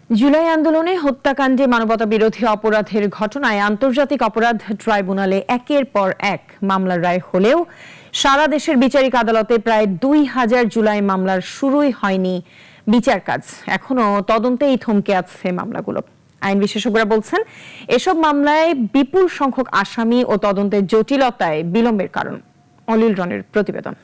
জুলাই আন্দোলনে হত্যাকাণ্ডে মানবতাবিরোধী অপরাধের ঘটনায় আন্তর্জাতিক অপরাধ ট্রাইব্যুনালে একের পর এক মামলার রায় হলেও সারা দেশের বিচারিক আদালতে প্রায় ২,০০০ জুলাই মামলার শুরুই হয়নি বিচার কাজ। এখনো তদন্তেই থমকে আছে মামলাগুলো। আইন বিশেষজ্ঞরা বলছেন, এসব মামলায় বিপুল সংখ্যক আসামি ও তদন্তের জটিলতায় বিলম্বের কারণ। অলিল রনের প্রতিবেদন।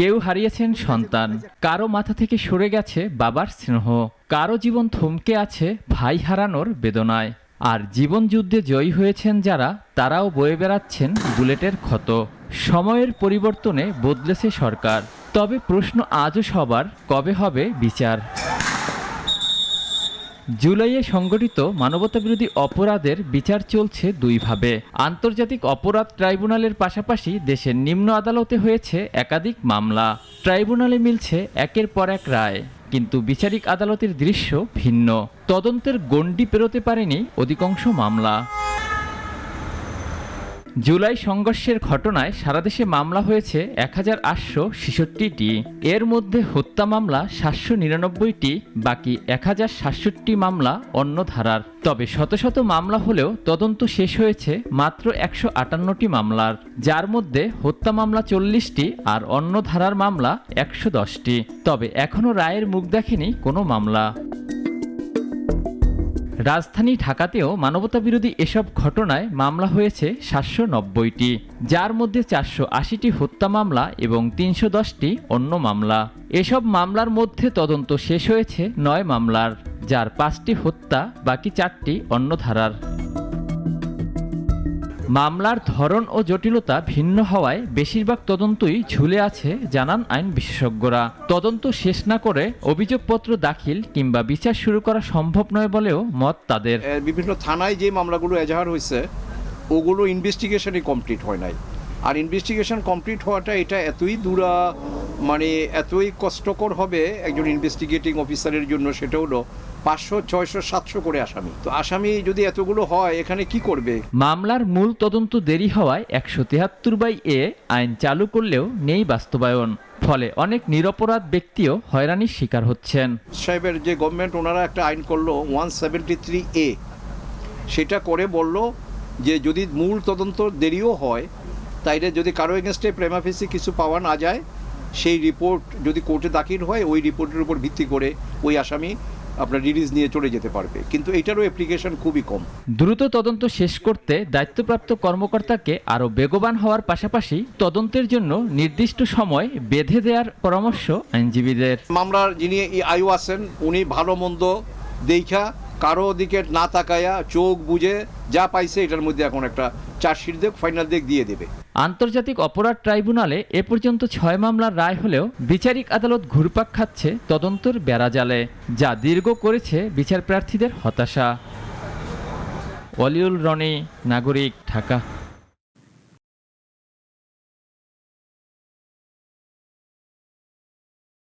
কেউ হারিয়েছেন সন্তান, কারো মাথা থেকে সরে গেছে বাবার স্নেহ, কারো জীবন থমকে আছে ভাই হারানোর বেদনায়। আর জীবন যুদ্ধে জয়ী হয়েছেন যারা, তারাও বয়ে বেড়াচ্ছেন বুলেটের ক্ষত। সময়ের পরিবর্তনে বদলেছে সরকার, তবে প্রশ্ন আজও সবার, কবে হবে বিচার? জুলাইয়ে সংগঠিত মানবতাবিরোধী অপরাধের বিচার চলছে দুইভাবে। আন্তর্জাতিক অপরাধ ট্রাইব্যুনালের পাশাপাশি দেশের নিম্ন আদালতে হয়েছে একাধিক মামলা। ট্রাইব্যুনালে মিলছে একের পর এক রায়, কিন্তু বিচারিক আদালতের দৃশ্য ভিন্ন। তদন্তের গণ্ডি পেরোতে পারেনি অধিকাংশ মামলা। জুলাই সংঘর্ষের ঘটনায় সারা দেশে মামলা হয়েছে ১,৮৬৬টি। এর মধ্যে হত্যা মামলা ৭৯৯টি, বাকি ১,০৬৭ মামলা অন্য ধারার। তবে শত শত মামলা হলেও তদন্ত শেষ হয়েছে মাত্র ১৫৮টি মামলার, যার মধ্যে হত্যা মামলা ৪০টি আর অন্য ধারার মামলা ১১০টি। তবে এখনও রায়ের মুখ দেখেনি কোনো মামলা। রাজধানী ঢাকাতেও মানবতাবিরোধী এসব ঘটনায় মামলা হয়েছে ৭৯০টি, যার মধ্যে ৪৮০টি হত্যা মামলা এবং ৩১০টি অন্য মামলা। এসব মামলার মধ্যে তদন্ত শেষ হয়েছে ৯ মামলার, যার ৫টি হত্যা, বাকি 4টি অন্য ধারার। মামলার ধরন ও জটিলতা ভিন্ন হওয়ায় বেশিরভাগ তদন্তই ঝুলে আছে জানান আইন বিশেষজ্ঞরা। তদন্ত শেষ না করে অভিযোগপত্র দাখিল কিংবা বিচার শুরু করা সম্ভব নয় বলেও মত তাদের। বিভিন্ন থানায় যে মামলাগুলো এজাহার হয়েছে ওগুলো ইনভেস্টিগেশনই কমপ্লিট হয় নাই। আর ইনভেস্টিগেশন কমপ্লিট হওয়াটা এটা এতই এতই কষ্টকর হবে একজন ইনভেস্টিগেটিং অফিসারের জন্য। সেটা হলো ৫০০, ৬০০, ৭০০ করে আসামি। তো আসামি যদি এতগুলো হয়, এখানে কি করবে? মামলার মূল তদন্ত দেরি হওয়ায় ১৭৩/এ আইন চালু করলেও নেই বাস্তবায়ন। ফলে অনেক নিরপরাধ ব্যক্তিও হয়রানির শিকার হচ্ছেন। সাহেবের যে গভর্নমেন্ট, ওনারা একটা আইন করলো 173A, সেটা করে বলল যে যদি মূল তদন্ত দেরিও হয়, তাইলে যদি কারো এগেনস্টে প্রেমা ফেসি কিছু পাওয়া না যায়, সেই রিপোর্ট যদি কোর্টে দাখিল হয়, ওই রিপোর্টের উপর ভিত্তি করে ওই আসামি আপনার রিলিজ নিয়ে চলে যেতে পারবে। কিন্তু এটারও অ্যাপ্লিকেশন খুবই কম। দ্রুত তদন্ত শেষ করতে দায়িত্বপ্রাপ্ত কর্মকর্তাকে আরও বেগবান হওয়ার পাশাপাশি তদন্তের জন্য নির্দিষ্ট সময় বেঁধে দেওয়ার পরামর্শ আইনজীবীদের। মামলার যিনি আয়ু আছেন, উনি ভালো মন্দ দেখা কারো দিকে না তাকায়া চোখ বুঝে যা পাইছে এটার মধ্যে এখন একটা চার্জশিট দিয়ে ফাইনাল দিয়ে দেবে। আন্তর্জাতিক অপরাধ ট্রাইব্যুনালে এ পর্যন্ত ৬ মামলার রায় হলেও বিচারিক আদালত ঘুরপাক খাচ্ছে তদন্তের বেড়াজালে, যা দীর্ঘ করেছে বিচার প্রার্থীদের হতাশা। অলিউল রনি, নাগরিক, ঢাকা।